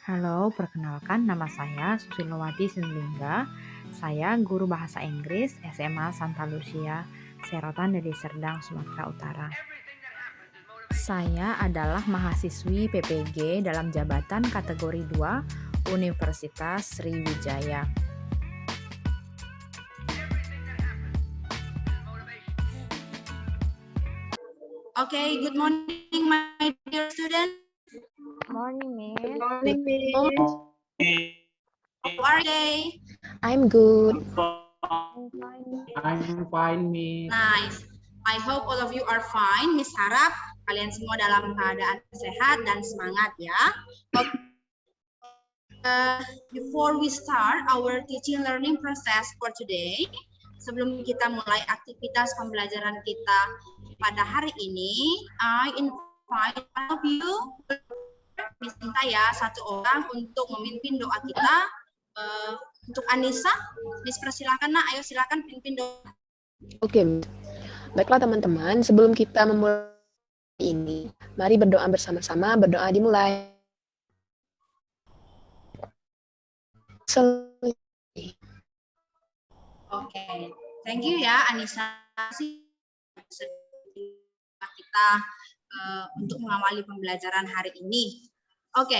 Halo, perkenalkan nama saya Susilowati Sinlingga. Saya guru bahasa Inggris SMA Santa Lucia, Serotan dari Serdang, Sumatera Utara. Saya adalah mahasiswi PPG dalam jabatan kategori 2 Universitas Sriwijaya. Okay, good morning, my dear students. Morning, Miss. Good morning, Miss. How are they? I'm good. I'm fine, Miss. Nice. I hope all of you are fine. Miss harap kalian semua dalam keadaan sehat dan semangat ya. Before we start our teaching learning process for today, sebelum kita mulai aktivitas pembelajaran kita pada hari ini, I invite one of you, Miss minta ya satu orang untuk memimpin doa kita. Untuk Anissa, Miss persilakan nak, ayo silakan pimpin doa. Oke, baiklah teman-teman, sebelum kita memulai ini, mari berdoa bersama-sama, berdoa dimulai. Oke, thank you ya Anissa. Kita untuk mengawali pembelajaran hari ini. Oke,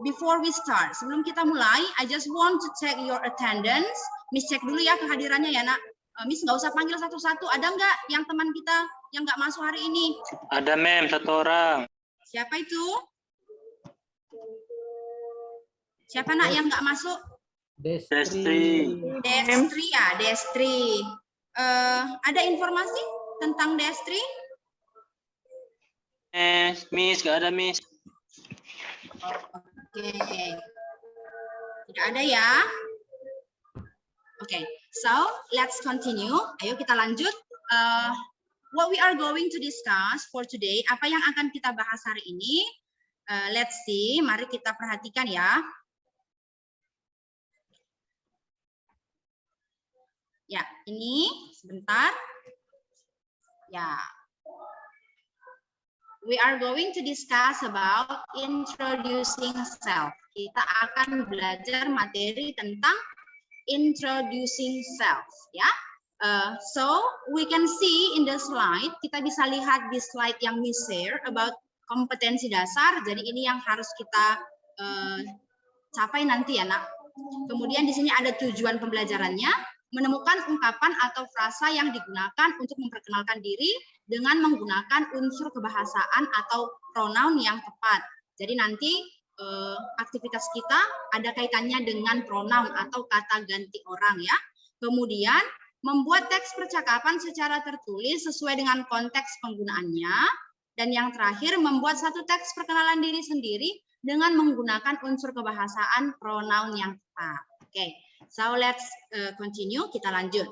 before we start, sebelum kita mulai, I just want to check your attendance. Miss cek dulu ya kehadirannya ya nak. Miss nggak usah panggil satu-satu. Ada nggak yang teman kita yang nggak masuk hari ini? Ada, Mem, satu orang. Siapa itu? Siapa nak yang nggak masuk? Destri. Destri ya, Destri. Ada informasi tentang Destri? Miss, nggak ada, Miss. Oke. Tidak ada ya. Oke, so let's continue. Ayo kita lanjut. What we are going to discuss for today, apa yang akan kita bahas hari ini? Let's see, mari kita perhatikan ya. Ya, ini sebentar. Ya. We are going to discuss about introducing self. Kita akan belajar materi tentang introducing self, ya. So we can see in the slide, kita bisa lihat di slide yang Miss share about kompetensi dasar. Jadi ini yang harus kita capai nanti ya nak. Kemudian di sini ada tujuan pembelajarannya, menemukan ungkapan atau frasa yang digunakan untuk memperkenalkan diri dengan menggunakan unsur kebahasaan atau pronoun yang tepat. Jadi nanti aktivitas kita ada kaitannya dengan pronoun atau kata ganti orang ya. Kemudian membuat teks percakapan secara tertulis sesuai dengan konteks penggunaannya. Dan yang terakhir membuat satu teks perkenalan diri sendiri dengan menggunakan unsur kebahasaan pronoun yang tepat. Oke, so let's continue. Kita lanjut.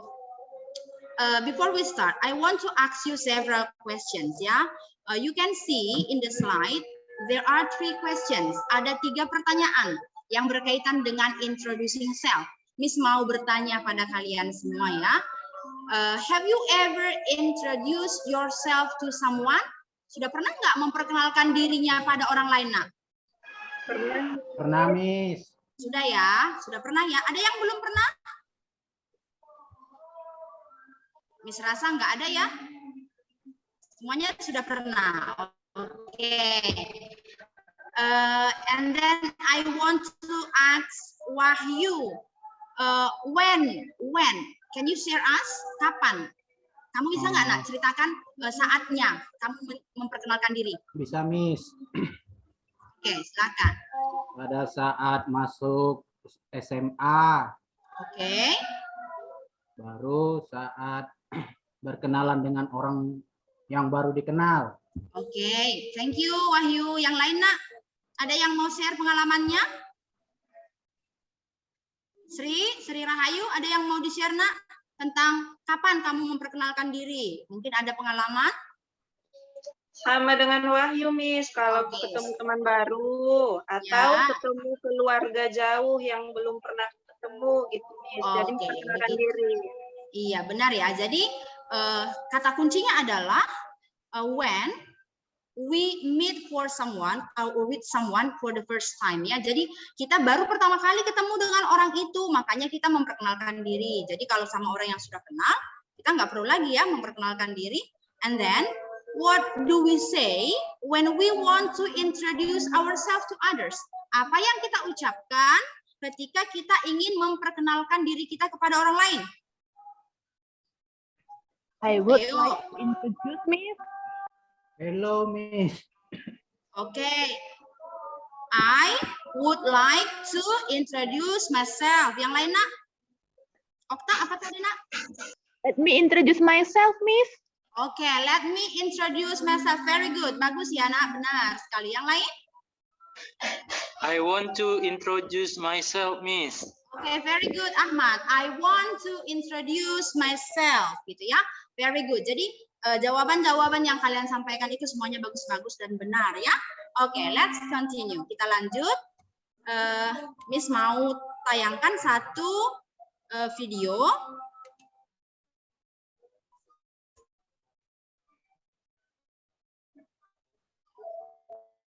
Before we start, I want to ask you several questions ya. You can see in the slide there are 3 questions. Ada 3 pertanyaan yang berkaitan dengan introducing self. Miss mau bertanya pada kalian semua ya. Have you ever introduced yourself to someone? Sudah pernah nggak memperkenalkan dirinya pada orang lain nak? Pernah, Miss. Sudah ya, sudah pernah ya. Ada yang belum pernah? Miss rasa nggak ada ya. Semuanya sudah pernah. Oke. And then I want to ask Wahyu. When? Can you share us? Kapan? Kamu bisa nggak nak ceritakan saatnya kamu memperkenalkan diri? Bisa, Miss. Oke, silakan. Pada saat masuk SMA. Oke. Baru saat berkenalan dengan orang yang baru dikenal. Oke, thank you Wahyu. Yang lain nak? Ada yang mau share pengalamannya? Sri Rahayu, ada yang mau di-share nak? Tentang kapan kamu memperkenalkan diri? Mungkin ada pengalaman? Sama dengan Wahyu, Miss. Kalau ketemu teman baru atau ketemu keluarga jauh yang belum pernah ketemu gitu, Miss. Jadi memperkenalkan diri. Iya, benar ya. Jadi kata kuncinya adalah when we meet for someone or with someone for the first time ya. Jadi kita baru pertama kali ketemu dengan orang itu, makanya kita memperkenalkan diri. Jadi kalau sama orang yang sudah kenal, kita nggak perlu lagi ya memperkenalkan diri. And then what do we say when we want to introduce ourselves to others? Apa yang kita ucapkan ketika kita ingin memperkenalkan diri kita kepada orang lain? I would like to introduce Miss. Hello, Miss. Okay. I would like to introduce myself. Yang lain, Nak? Okta, apa tadi, Nak? Let me introduce myself, Miss. Okay, let me introduce myself. Very good. Bagus ya, Nak. Benar sekali. Yang lain? I want to introduce myself, Miss. Okay, very good, Ahmad. I want to introduce myself. Gitu ya. Very good. Jadi, jawaban-jawaban yang kalian sampaikan itu semuanya bagus-bagus dan benar ya. Oke, let's continue. Kita lanjut. Miss mau tayangkan satu video.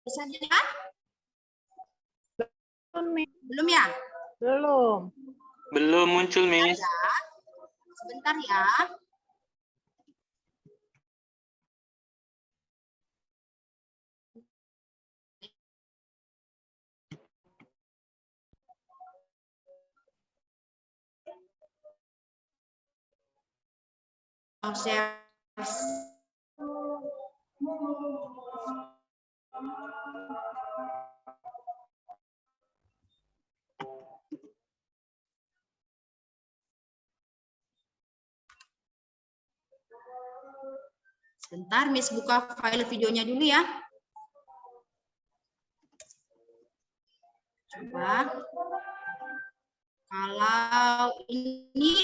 Bisa dilihat? Belum ya? Belum. Belum muncul, Miss. Sebentar ya. Share. Sebentar, Miss buka file videonya dulu ya. Coba. Kalau ini.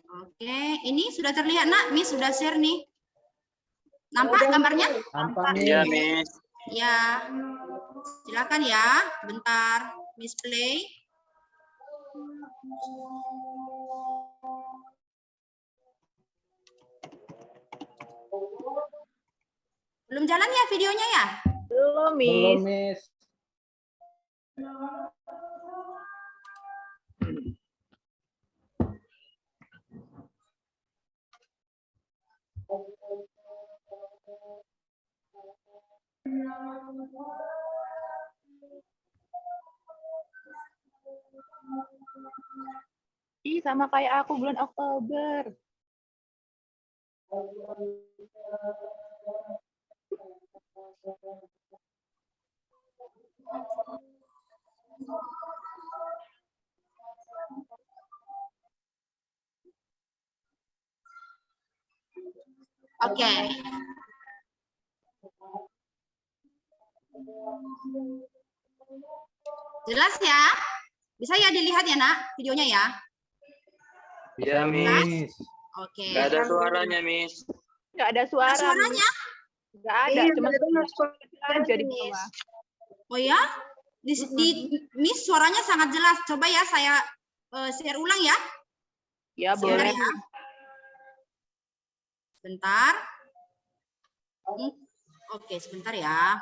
Oke, ini sudah terlihat, Nak. Miss sudah share nih. Nampak gambarnya? Nampak, Ya, Miss. Miss. Ya. Silakan ya. Bentar, Miss play. Belum jalan ya videonya ya? Belum, Belum, Miss. Miss. Ih, sama kayak aku bulan Oktober. Oke. Jelas ya? Bisa ya dilihat ya, Nak, videonya ya? Ya, Miss. Oke. Nggak ada suaranya, Miss. Nggak ada suara. Suaranya? Nggak ada, Iya, cuma benar, aja di bawah. Oh ya? Di Miss suaranya sangat jelas. Coba ya saya share ulang ya. Ya, Sebentar boleh. ya. Sebentar. Oke, sebentar ya.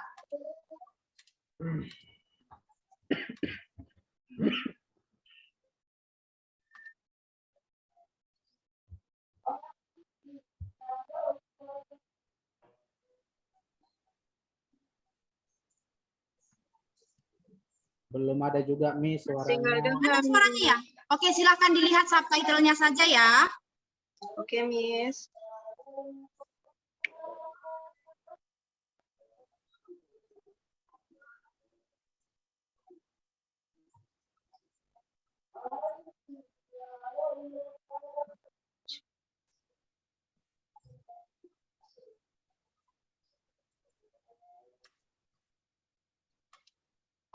Belum ada juga, Miss, Masih nggak suaranya. dengar. Ada suaranya ya? Oke, silakan dilihat subtitlenya saja ya. Oke, Miss.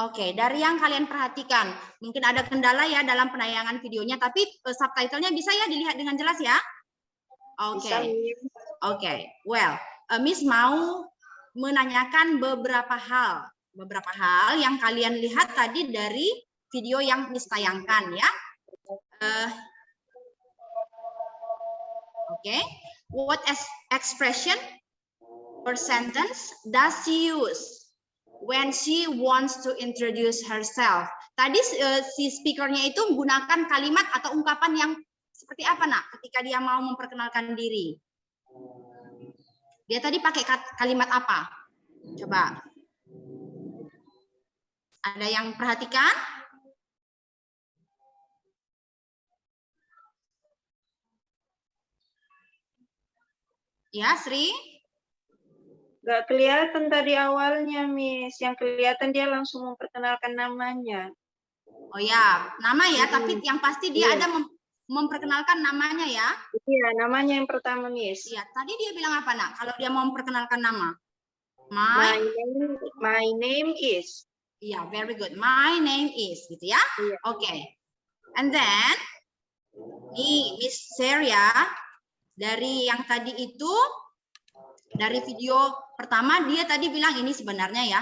Oke, dari yang kalian perhatikan, mungkin ada kendala ya dalam penayangan videonya, tapi subtitlenya bisa ya dilihat dengan jelas ya? Oke, Bisa, Miss. oke. Well, Miss mau menanyakan beberapa hal yang kalian lihat tadi dari video yang Miss tayangkan ya. Oke, what expression or sentence does she use when she wants to introduce herself? Tadi si speakernya itu menggunakan kalimat atau ungkapan yang seperti apa, Nak, ketika dia mau memperkenalkan diri? Dia tadi pakai kalimat apa? Coba. Ada yang perhatikan? Ya, Sri? Nggak kelihatan tadi awalnya, Miss. Yang kelihatan dia langsung memperkenalkan namanya. Oh ya, nama ya, tapi yang pasti dia Iya. ada memperkenalkan namanya ya. Iya, namanya yang pertama, Miss. Iya, tadi dia bilang apa, Nak? Kalau dia mau memperkenalkan nama. My name is. Iya, very good. My name is, gitu ya. Iya. Oke. And then, nih, Miss Seria, dari yang tadi itu, dari video pertama, dia tadi bilang ini sebenarnya ya,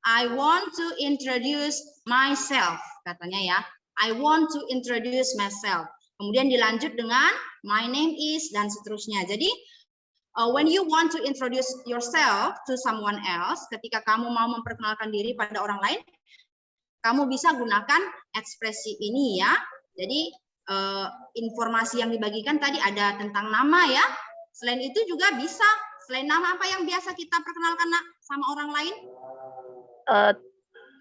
I want to introduce myself, katanya ya. I want to introduce myself. Kemudian dilanjut dengan my name is, dan seterusnya. Jadi, when you want to introduce yourself to someone else, ketika kamu mau memperkenalkan diri pada orang lain, kamu bisa gunakan ekspresi ini ya. Jadi informasi yang dibagikan tadi ada tentang nama ya. Selain itu juga bisa, selain nama apa yang biasa kita perkenalkan sama orang lain?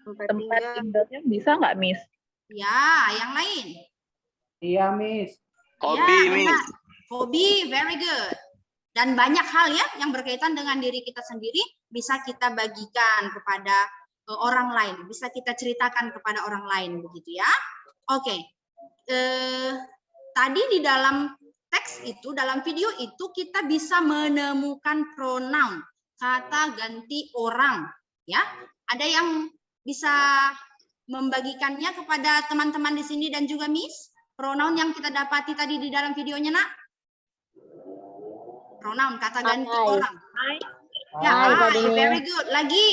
Tempat tinggalnya bisa nggak, Miss? Ya, yang lain. Iya, Miss. Hobi, Ya, Miss. benar. Hobi, very good. Dan banyak hal ya yang berkaitan dengan diri kita sendiri bisa kita bagikan kepada orang lain, bisa kita ceritakan kepada orang lain, begitu ya. Oke. Tadi di dalam teks itu, dalam video itu kita bisa menemukan pronoun, kata ganti orang, ya. Ada yang bisa membagikannya kepada teman-teman di sini dan juga Miss? Pronoun yang kita dapati tadi di dalam videonya, Nak? Pronoun, kata ganti orang. Ya, very good. Lagi.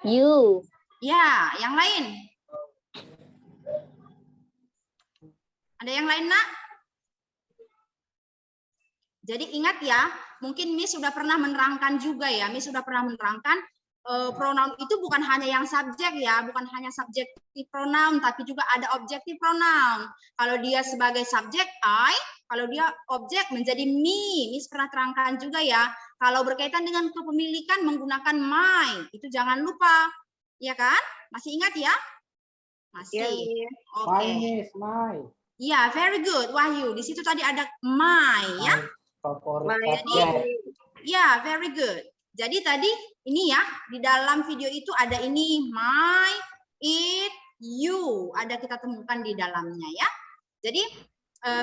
You. Ya, yang lain. Ada yang lain, Nak? Jadi ingat ya, mungkin Miss sudah pernah menerangkan juga ya. Miss sudah pernah menerangkan pronoun itu bukan hanya yang subjek ya, bukan hanya subjektif pronoun, tapi juga ada objektif pronoun. Kalau dia sebagai subjek, I. Kalau dia objek menjadi me. Miss pernah terangkan juga ya. Kalau berkaitan dengan kepemilikan menggunakan my. Itu jangan lupa. Ya kan? Masih ingat ya? Masih. Iya. Oke. My, Miss, my. Ya, very good, Wahyu. Di situ tadi ada my ya. Favorit My subjek. Ya, very good. Jadi tadi ini ya, di dalam video itu ada ini my, it, you. Ada kita temukan di dalamnya ya. Jadi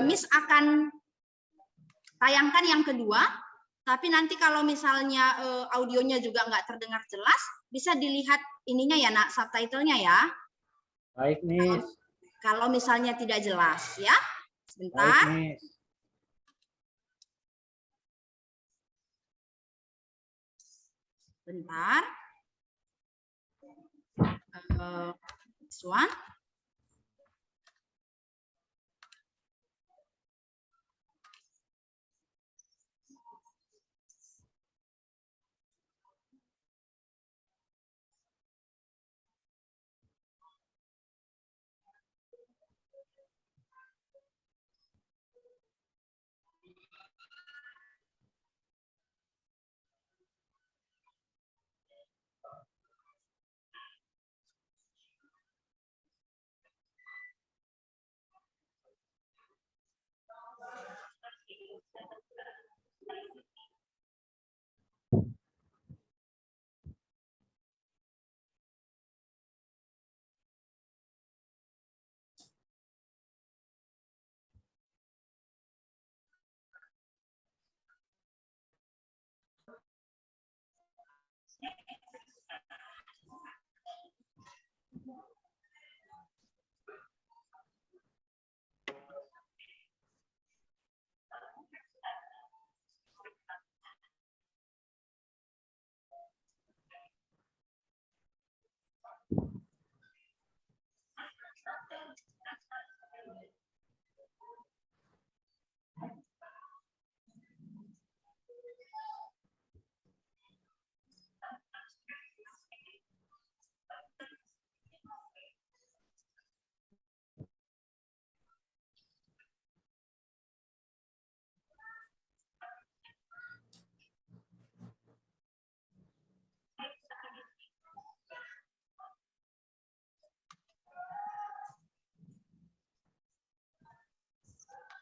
Miss akan tayangkan yang kedua. Tapi nanti kalau misalnya audionya juga nggak terdengar jelas, bisa dilihat ininya ya, Nak, subtitlenya ya. Baik, Miss. Kalau misalnya tidak jelas ya. Baik, Sebentar. Miss. Bentar. This one.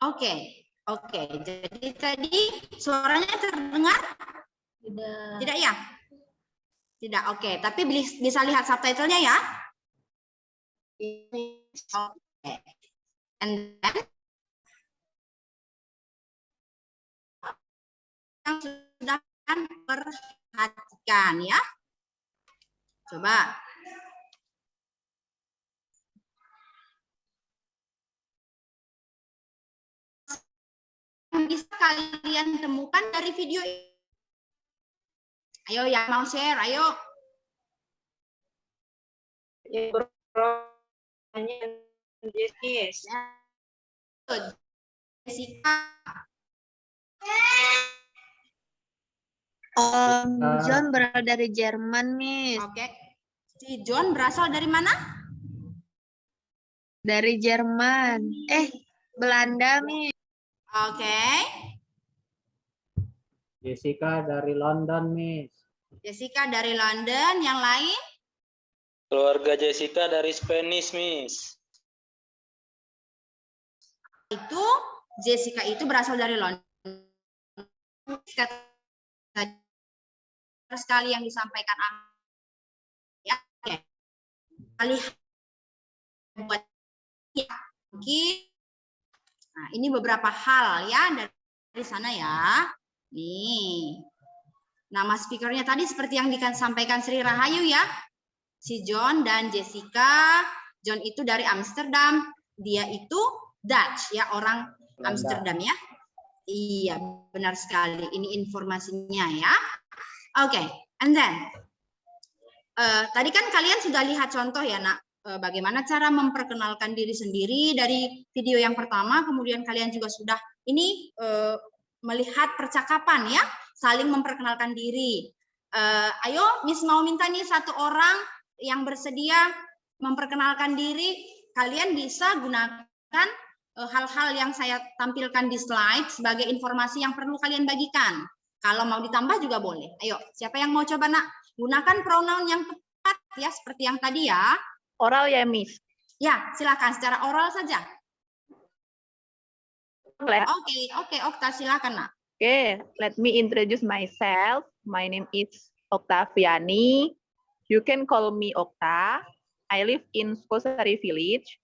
Oke. Jadi tadi suaranya terdengar? Tidak ya? Tidak. Oke. Tapi bisa lihat subtitlenya ya? Oke. And then yang sudah perhatikan ya. Coba. Bisa kalian temukan dari video ini. Ayo yang mau share, ayo. Jessica. John berasal dari Jerman, Miss. Oke. Si John berasal dari mana? Dari Jerman. Belanda, Miss. Oke. Jessica dari London, Miss. Jessica dari London, yang lain? Keluarga Jessica dari Spanish, Miss. Itu Jessica itu berasal dari London. Sekali yang disampaikan ya, oke. Kali buat ya, mungkin. Nah, ini beberapa hal ya dari sana ya. Nih. Nama speakernya tadi seperti yang disampaikan Sri Rahayu ya. Si John dan Jessica. John itu dari Amsterdam. Dia itu Dutch ya, orang Amsterdam ya. Iya, benar sekali. Ini informasinya ya. Oke, and then tadi kan kalian sudah lihat contoh ya, Nak, bagaimana cara memperkenalkan diri sendiri dari video yang pertama. Kemudian kalian juga sudah ini melihat percakapan ya, saling memperkenalkan diri. Ayo, Miss mau minta nih satu orang yang bersedia memperkenalkan diri. Kalian bisa gunakan hal-hal yang saya tampilkan di slide sebagai informasi yang perlu kalian bagikan. Kalau mau ditambah juga boleh. Ayo, siapa yang mau coba, Nak? Gunakan pronoun yang tepat ya, seperti yang tadi ya. Oral ya, Miss. Ya, silakan secara oral saja. Oke, Okta, silakan, Nak. let me introduce myself. My name is Octaviani. You can call me Okta. I live in Sukosari Village.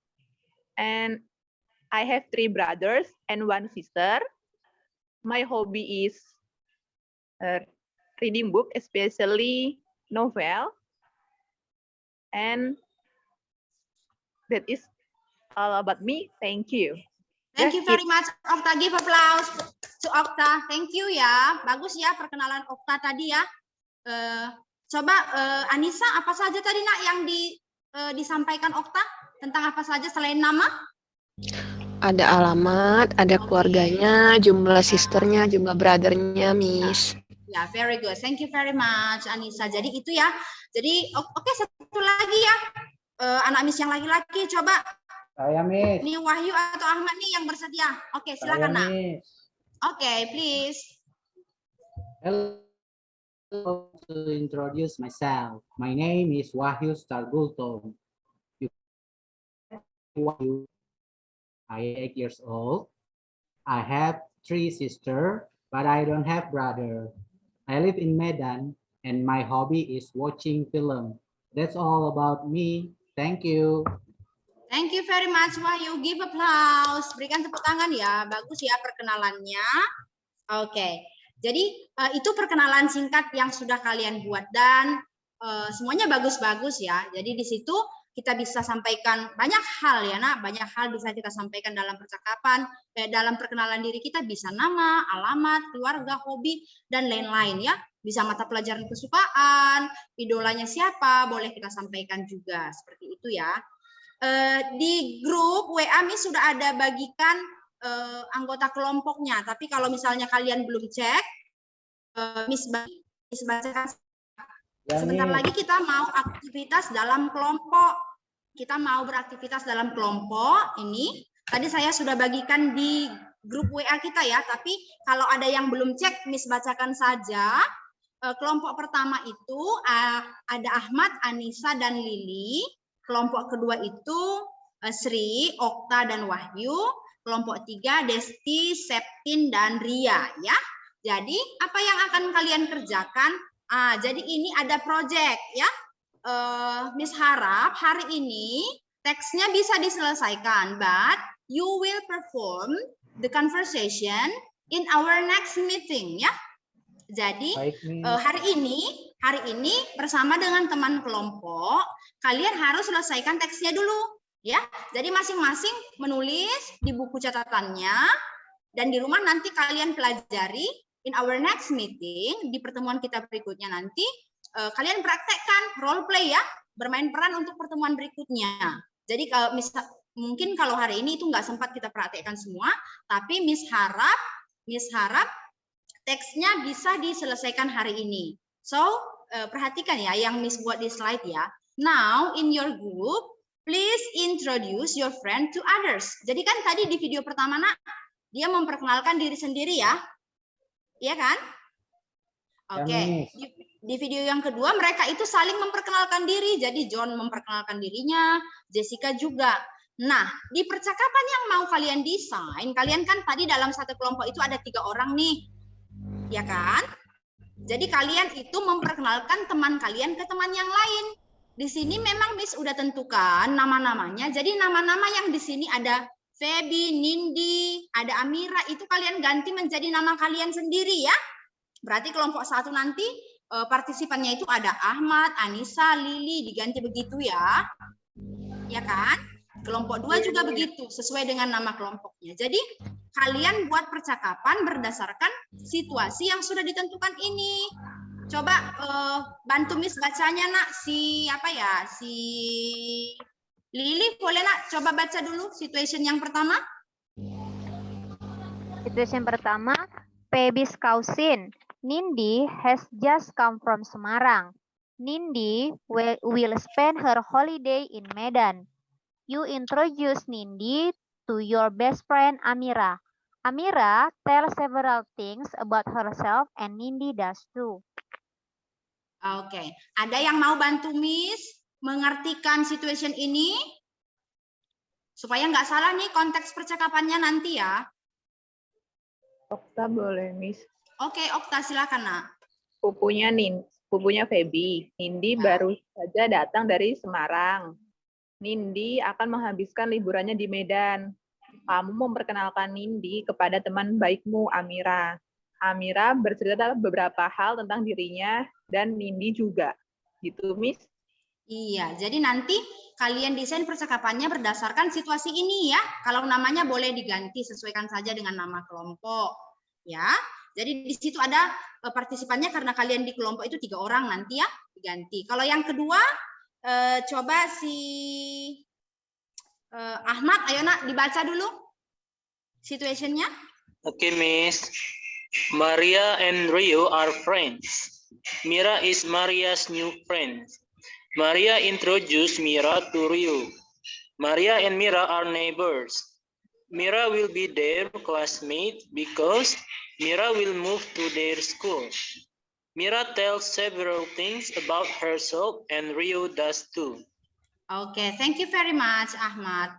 And I have 3 brothers and 1 sister. My hobby is reading book, especially novel. And that is all about me. Thank you. Thank you very much, Okta. Give applause to Okta. Thank you ya. Bagus ya perkenalan Okta tadi ya. Coba Anissa, apa saja tadi, Nak, yang disampaikan Okta? Tentang apa saja selain nama? Ada alamat, ada keluarganya, jumlah sisternya, jumlah brothernya, Miss. Ya, very good. Thank you very much, Anissa. Jadi itu ya. Jadi oke, satu lagi ya. Anak Miss yang laki-laki, coba. Saya, Miss. Ini Wahyu atau Ahmad nih yang bersedia. Oke, silakan, Nak. Oke, please. Hello, to introduce myself. My name is Wahyu Starbulto. Wahyu. I am 8 years old. I have 3 sisters, but I don't have brother. I live in Medan, and my hobby is watching film. That's all about me. Thank you. Thank you very much, Wahyu. Give applause. Berikan tepuk tangan ya. Bagus ya perkenalannya. Oke. Jadi itu perkenalan singkat yang sudah kalian buat dan semuanya bagus-bagus ya. Jadi di situ kita bisa sampaikan banyak hal ya, Nak. Banyak hal bisa kita sampaikan dalam percakapan, dalam perkenalan diri kita bisa nama, alamat, keluarga, hobi, dan lain-lain ya. Bisa mata pelajaran kesukaan, idolanya siapa, boleh kita sampaikan juga. Seperti itu ya. Di grup WA Miss sudah ada bagikan anggota kelompoknya. Tapi kalau misalnya kalian belum cek, Miss bacakan. Sebentar lagi kita mau aktivitas dalam kelompok. Kita mau beraktivitas dalam kelompok ini. Tadi saya sudah bagikan di grup WA kita ya. Tapi kalau ada yang belum cek, Miss bacakan saja. Kelompok pertama itu ada Ahmad, Anissa, dan Lili. Kelompok kedua itu Sri, Okta, dan Wahyu. kelompok 3 Desti, Septin, dan Ria ya. Jadi apa yang akan kalian kerjakan? Jadi ini ada project ya. Miss harap hari ini teksnya bisa diselesaikan, but you will perform the conversation in our next meeting ya. Jadi hari ini bersama dengan teman kelompok kalian harus selesaikan teksnya dulu ya. Jadi masing-masing menulis di buku catatannya dan di rumah nanti kalian pelajari in our next meeting, di pertemuan kita berikutnya nanti kalian praktekkan role play ya, bermain peran untuk pertemuan berikutnya. Jadi kalau mungkin kalau hari ini itu nggak sempat kita praktekkan semua, tapi Miss harap teksnya bisa diselesaikan hari ini. So, perhatikan ya yang Miss buat di slide ya. Now, in your group, please introduce your friend to others. Jadi kan tadi di video pertama, Nak, dia memperkenalkan diri sendiri ya. Iya kan? Oke. Di video yang kedua, mereka itu saling memperkenalkan diri. Jadi John memperkenalkan dirinya, Jessica juga. Nah, di percakapan yang mau kalian desain, kalian kan tadi dalam satu kelompok itu ada 3 orang nih. Ya kan? Jadi kalian itu memperkenalkan teman kalian ke teman yang lain. Di sini memang Miss udah tentukan nama-namanya. Jadi nama-nama yang di sini ada Feby, Nindi, ada Amira, itu kalian ganti menjadi nama kalian sendiri ya. Berarti kelompok 1 nanti partisipannya itu ada Ahmad, Anissa, Lili, diganti begitu ya. Ya kan? Kelompok 2 juga begitu, sesuai dengan nama kelompoknya. Jadi kalian buat percakapan berdasarkan situasi yang sudah ditentukan ini. Coba bantu Miss bacanya, Nak. Si Lili, boleh Nak coba baca dulu situation yang pertama? Situation pertama, Peby's cousin Nindi has just come from Semarang. Nindi will spend her holiday in Medan. You introduce Nindi to your best friend Amira. Amira tells several things about herself and Nindi does too. Oke, ada yang mau bantu Miss mengartikan situation ini? Supaya nggak salah nih konteks percakapannya nanti ya. Okta boleh, Miss. Oke, Okta silakan, Nak. Pupunya Feby. Nindi baru saja datang dari Semarang. Nindi akan menghabiskan liburannya di Medan. Kamu memperkenalkan Nindi kepada teman baikmu, Amira. Amira bercerita beberapa hal tentang dirinya dan Nindi juga. Gitu, Miss? Iya, jadi nanti kalian desain percakapannya berdasarkan situasi ini ya. Kalau namanya boleh diganti, sesuaikan saja dengan nama kelompok. Ya, jadi di situ ada partisipannya karena kalian di kelompok itu 3 orang nanti ya, diganti. Kalau yang kedua, coba si Ahmad, ayo Nak dibaca dulu situationnya. Okay, Miss. Maria and Rio are friends. Mira is Maria's new friend. Maria introduced Mira to Rio. Maria and Mira are neighbors. Mira will be their classmate because Mira will move to their school. Mira tells several things about herself and Rio does too. Oke, thank you very much, Ahmad.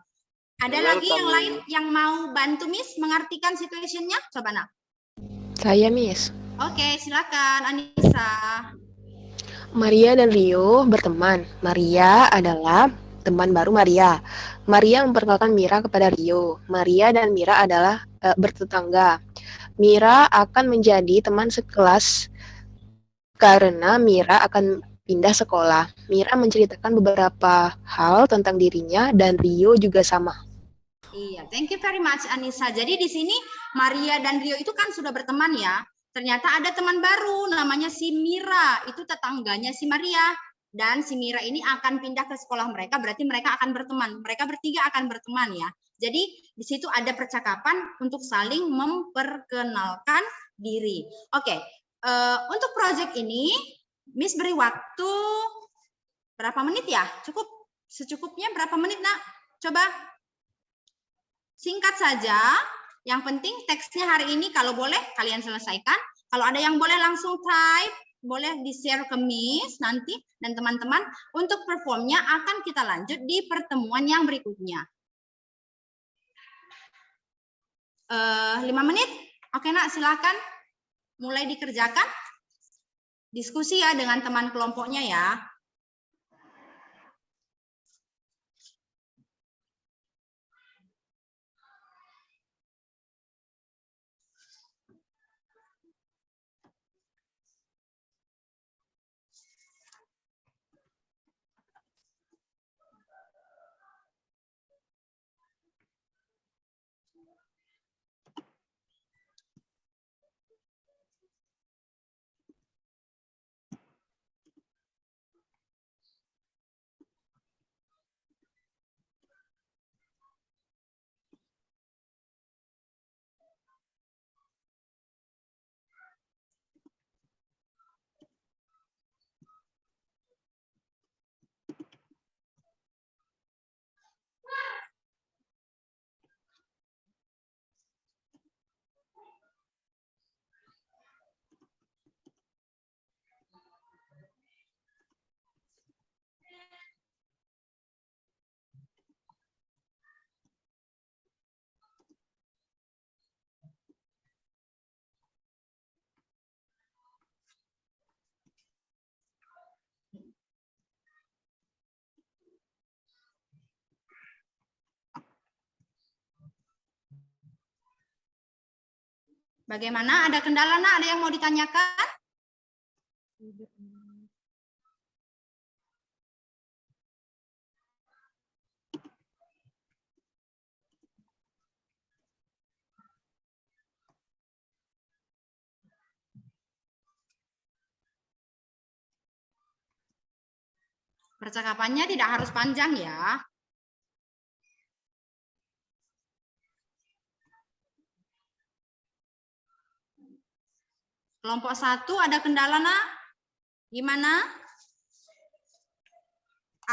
Ada lagi yang lain yang mau bantu Miss mengartikan situationnya? Coba Nak. Saya, Miss. Oke, silakan Anissa. Maria dan Rio berteman. Maria adalah teman baru Maria. Maria memperkenalkan Mira kepada Rio. Maria dan Mira adalah bertetangga. Mira akan menjadi teman sekelas karena Mira akan pindah sekolah. Mira menceritakan beberapa hal tentang dirinya dan Rio juga sama. Iya, thank you very much Anissa. Jadi di sini Maria dan Rio itu kan sudah berteman ya. Ternyata ada teman baru namanya si Mira, itu tetangganya si Maria. Dan si Mira ini akan pindah ke sekolah mereka, berarti mereka akan berteman. Mereka bertiga akan berteman ya. Jadi di situ ada percakapan untuk saling memperkenalkan diri. Oke, untuk proyek ini Miss beri waktu berapa menit ya? Cukup? Secukupnya berapa menit Nak? Coba singkat saja. Yang penting teksnya hari ini kalau boleh kalian selesaikan. Kalau ada yang boleh langsung type, boleh di-share ke Miss nanti dan teman-teman. Untuk performnya akan kita lanjut di pertemuan yang berikutnya. 5 menit. Oke nak, silakan mulai dikerjakan. Diskusi ya dengan teman kelompoknya ya. Bagaimana? Ada kendala nak? Ada yang mau ditanyakan? Percakapannya tidak harus panjang ya. Kelompok 1 ada kendala nak? Gimana?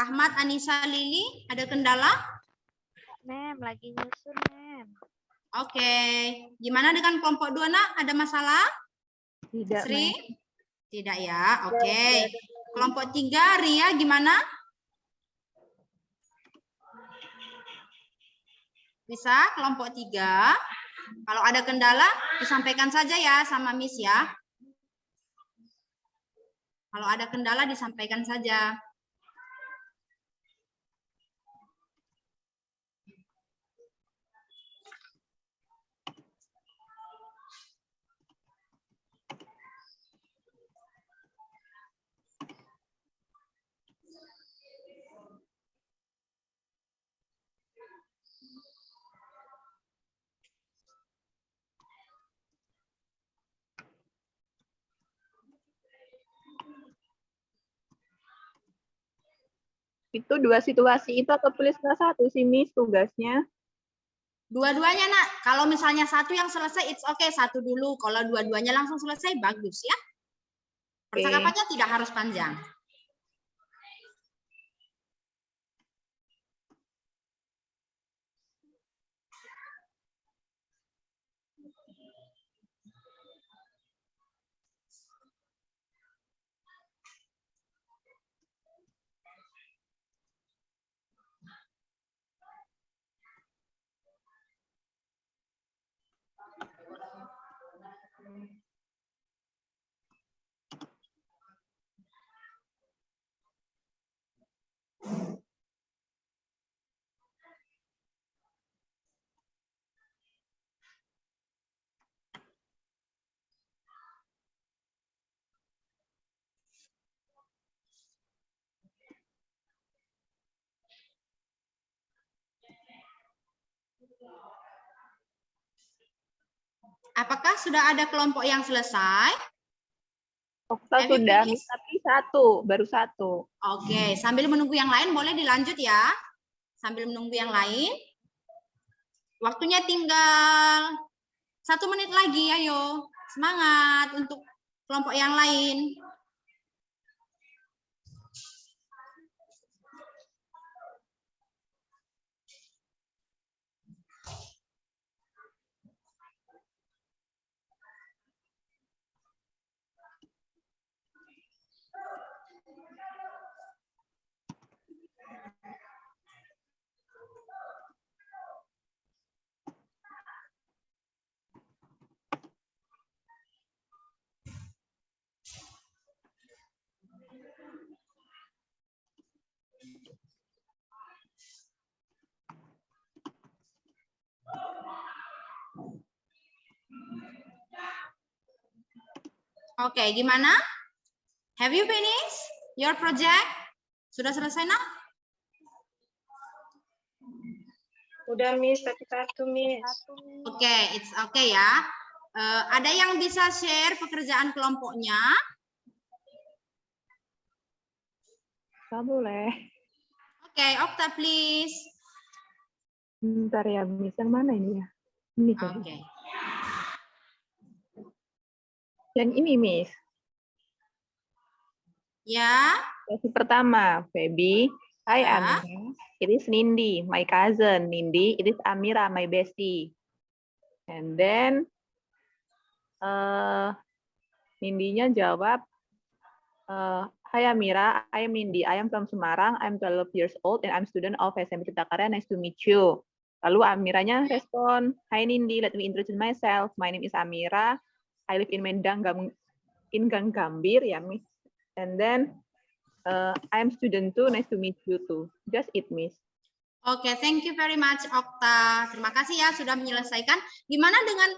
Ahmad, Anissa, Lili, ada kendala? Mem, lagi nyusun, Mem. Oke. Gimana dengan kelompok 2 nak? Ada masalah? Tidak, Sri? Mem. Tidak ya. Oke. Kelompok 3, Ria gimana? Bisa kelompok 3. Kalau ada kendala disampaikan saja ya sama Miss ya. Kalau ada kendala disampaikan saja. Itu 2 situasi itu atau tulis salah satu sih, Miss, tugasnya? Dua-duanya nak. Kalau misalnya satu yang selesai, it's okay. Satu dulu. Kalau dua-duanya langsung selesai, bagus ya. Percakapannya tidak harus panjang. Apakah sudah ada kelompok yang selesai? Okta sudah, Miss, tapi baru satu. Oke, sambil menunggu yang lain boleh dilanjut ya. Sambil menunggu yang lain. Waktunya tinggal 1 menit lagi, ayo. Semangat untuk kelompok yang lain. Oke, gimana? Have you finished your project? Sudah selesai, nak? Udah, Miss, satu-satu, Miss. Oke, it's okay ya. Ada yang bisa share pekerjaan kelompoknya? Nggak boleh. Oke, Okta please. Bentar ya, Miss. Yang mana ini ya? Ini tadi. Oke. Yang ini, Miss. Ya. Sesi pertama, Feby. Hi, Ya. Amira. It is Nindi, my cousin. Nindi, it is Amira, my bestie. And then, Nindinya jawab, Hi Amira, I am Nindi. I am from Semarang. I'm 12 years old and I'm student of SMP Citakarya. Nice to meet you. Lalu Amiranya respon, Hi Nindi, let me introduce myself. My name is Amira. I live in Medan, in Gang Gambir, ya Miss. And then, I'm student too. Nice to meet you too. Just it, Miss. Oke, thank you very much, Okta. Terima kasih ya sudah menyelesaikan. Gimana dengan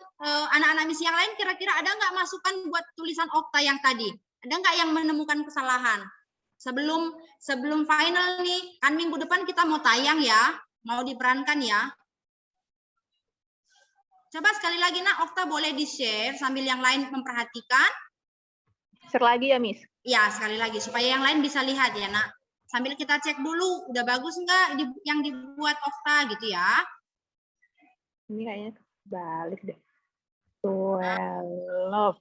anak-anak misi yang lain? Kira-kira ada nggak masukan buat tulisan Okta yang tadi? Ada nggak yang menemukan kesalahan? Sebelum final nih, kan minggu depan kita mau tayang ya, mau diperankan ya. Coba sekali lagi, nak, Okta boleh di-share sambil yang lain memperhatikan. Share lagi ya, Miss? Ya, sekali lagi supaya yang lain bisa lihat ya, nak. Sambil kita cek dulu, udah bagus nggak yang dibuat Okta gitu ya. Ini kayaknya balik deh. 12.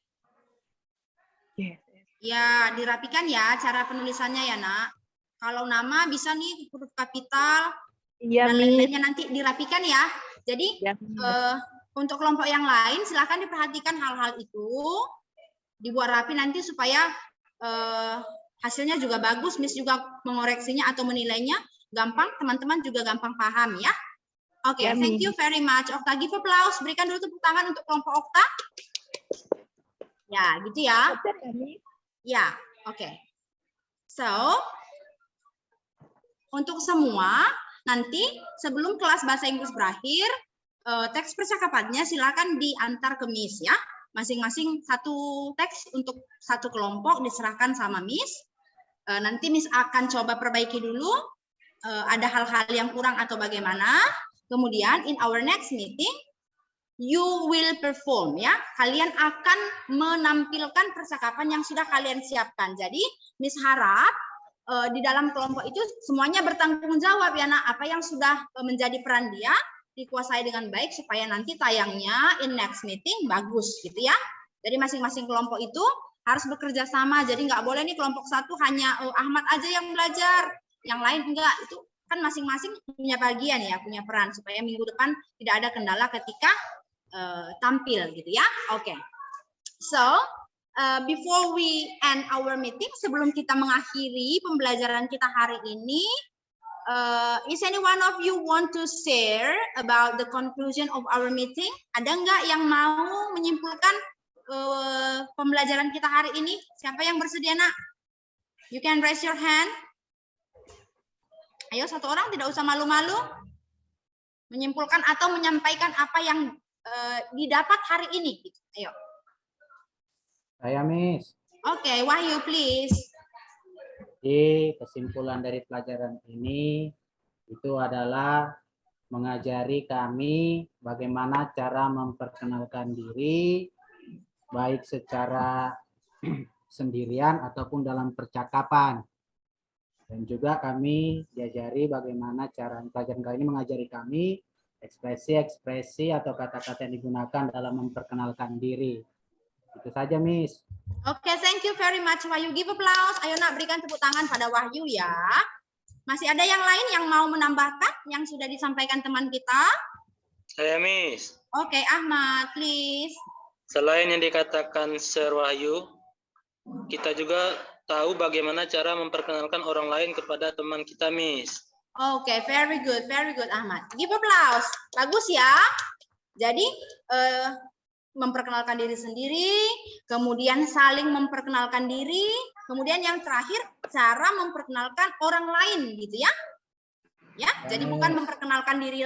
Yes. Ya, dirapikan ya cara penulisannya ya, nak. Kalau nama bisa nih huruf kapital Iya, dan Miss. lain-lainnya nanti dirapikan ya. Jadi Ya, untuk kelompok yang lain silakan diperhatikan hal-hal itu, dibuat rapi nanti supaya hasilnya juga bagus, Miss juga mengoreksinya atau menilainya gampang, teman-teman juga gampang paham ya. Oke, Ya, thank you Miss. very much. Okta, give applause. Berikan dulu tepuk tangan untuk kelompok Okta. Ya, gitu ya. Ya, oke. So, untuk semua, nanti sebelum kelas bahasa Inggris berakhir, teks percakapannya silakan diantar ke Miss ya. Masing-masing satu teks untuk satu kelompok diserahkan sama Miss. Nanti Miss akan coba perbaiki dulu, ada hal-hal yang kurang atau bagaimana. Kemudian in our next meeting, you will perform ya. Kalian akan menampilkan percakapan yang sudah kalian siapkan. Jadi Miss harap di dalam kelompok itu semuanya bertanggung jawab ya, nak. Apa yang sudah menjadi peran dia dikuasai dengan baik supaya nanti tayangnya in next meeting bagus gitu ya. Jadi masing-masing kelompok itu harus bekerja sama. Jadi nggak boleh nih kelompok satu hanya Ahmad aja yang belajar, yang lain enggak. Itu kan masing-masing punya bagian ya, punya peran supaya minggu depan tidak ada kendala ketika tampil gitu ya. Oke. So, before we end our meeting, sebelum kita mengakhiri pembelajaran kita hari ini, is anyone of you want to share about the conclusion of our meeting? Ada nggak yang mau menyimpulkan pembelajaran kita hari ini? Siapa yang bersedia, nak? You can raise your hand. Ayo, satu orang, tidak usah malu-malu. Menyimpulkan atau menyampaikan apa yang didapat hari ini. Ayo. Saya, Miss. Oke, Wahyu, please. Jadi kesimpulan dari pelajaran ini itu adalah mengajari kami bagaimana cara memperkenalkan diri, baik secara sendirian ataupun dalam percakapan. Dan juga kami diajari bagaimana cara pelajaran kali ini mengajari kami ekspresi-ekspresi atau kata-kata yang digunakan dalam memperkenalkan diri. Itu saja, Miss. Oke, thank you very much, Wahyu. Give applause. Ayo, nak, berikan tepuk tangan pada Wahyu ya. Masih ada yang lain yang mau menambahkan yang sudah disampaikan teman kita? Saya, Miss. Oke, Ahmad, please. Selain yang dikatakan Sir Wahyu, kita juga tahu bagaimana cara memperkenalkan orang lain kepada teman kita, Miss. Oke, very good, Ahmad. Give applause. Bagus ya. Jadi, memperkenalkan diri sendiri, kemudian saling memperkenalkan diri, kemudian yang terakhir cara memperkenalkan orang lain gitu ya. Ya, jadi bukan memperkenalkan diri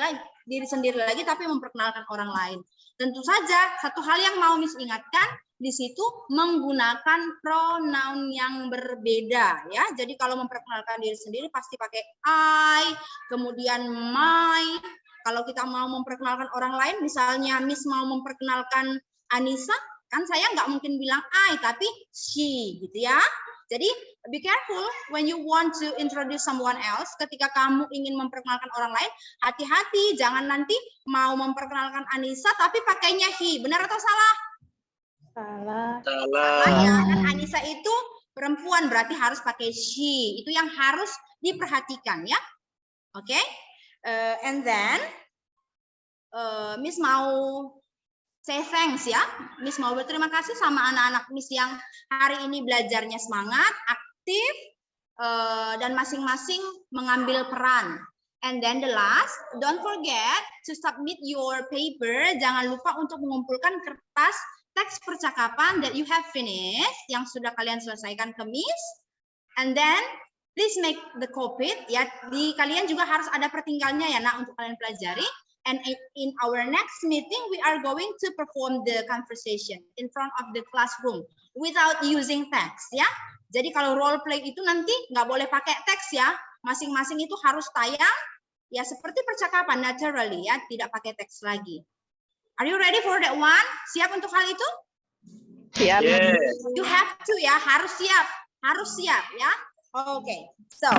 sendiri lagi tapi memperkenalkan orang lain. Tentu saja satu hal yang mau Miss ingatkan, di situ menggunakan pronoun yang berbeda ya. Jadi kalau memperkenalkan diri sendiri pasti pakai I, kemudian my. Kalau kita mau memperkenalkan orang lain, misalnya Miss mau memperkenalkan Anissa, kan saya nggak mungkin bilang I, tapi she gitu ya. Jadi be careful when you want to introduce someone else. Ketika kamu ingin memperkenalkan orang lain, hati-hati, jangan nanti mau memperkenalkan Anissa tapi pakainya he. Benar atau salah? Salah ya, kan Anissa itu perempuan, berarti harus pakai she. Itu yang harus diperhatikan ya. Oke, and then Miss mau say thanks ya. Miss mau berterima kasih sama anak-anak Miss yang hari ini belajarnya semangat, aktif, dan masing-masing mengambil peran. And then the last, don't forget to submit your paper. Jangan lupa untuk mengumpulkan kertas teks percakapan that you have finished, yang sudah kalian selesaikan ke Miss. And then please make the copy. Ya, di kalian juga harus ada pertinggalnya ya nak untuk kalian pelajari. And in our next meeting, we are going to perform the conversation in front of the classroom without using text ya. Jadi kalau role play itu nanti nggak boleh pakai teks ya. Masing-masing itu harus tayang ya seperti percakapan naturally ya, tidak pakai teks lagi. Are you ready for that one? Siap untuk hal itu? Siap. Yes. You have to ya, harus siap ya. Okay, so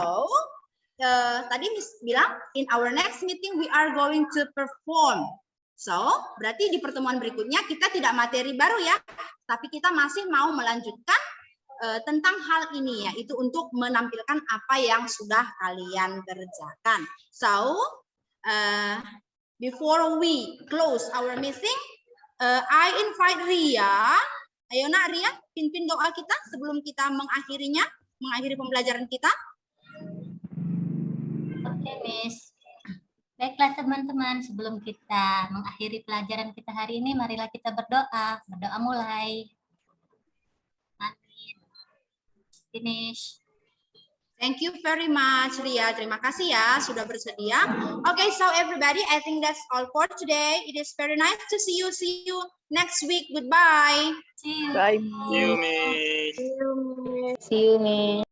tadi Miss bilang in our next meeting we are going to perform. So berarti di pertemuan berikutnya kita tidak materi baru ya, tapi kita masih mau melanjutkan tentang hal ini ya, itu untuk menampilkan apa yang sudah kalian kerjakan. So before we close our meeting, I invite Ria. Ayo nak Ria, pimpin doa kita sebelum kita mengakhiri pembelajaran kita. Oke, Miss. Baiklah teman-teman, sebelum kita mengakhiri pelajaran kita hari ini, marilah kita berdoa. Berdoa mulai. Amin. Finish. Thank you very much, Ria. Terima kasih ya sudah bersedia. Okay, so everybody, I think that's all for today. It is very nice to see you. See you next week. Goodbye. See you. Bye. See you, Miss. See you, Miss.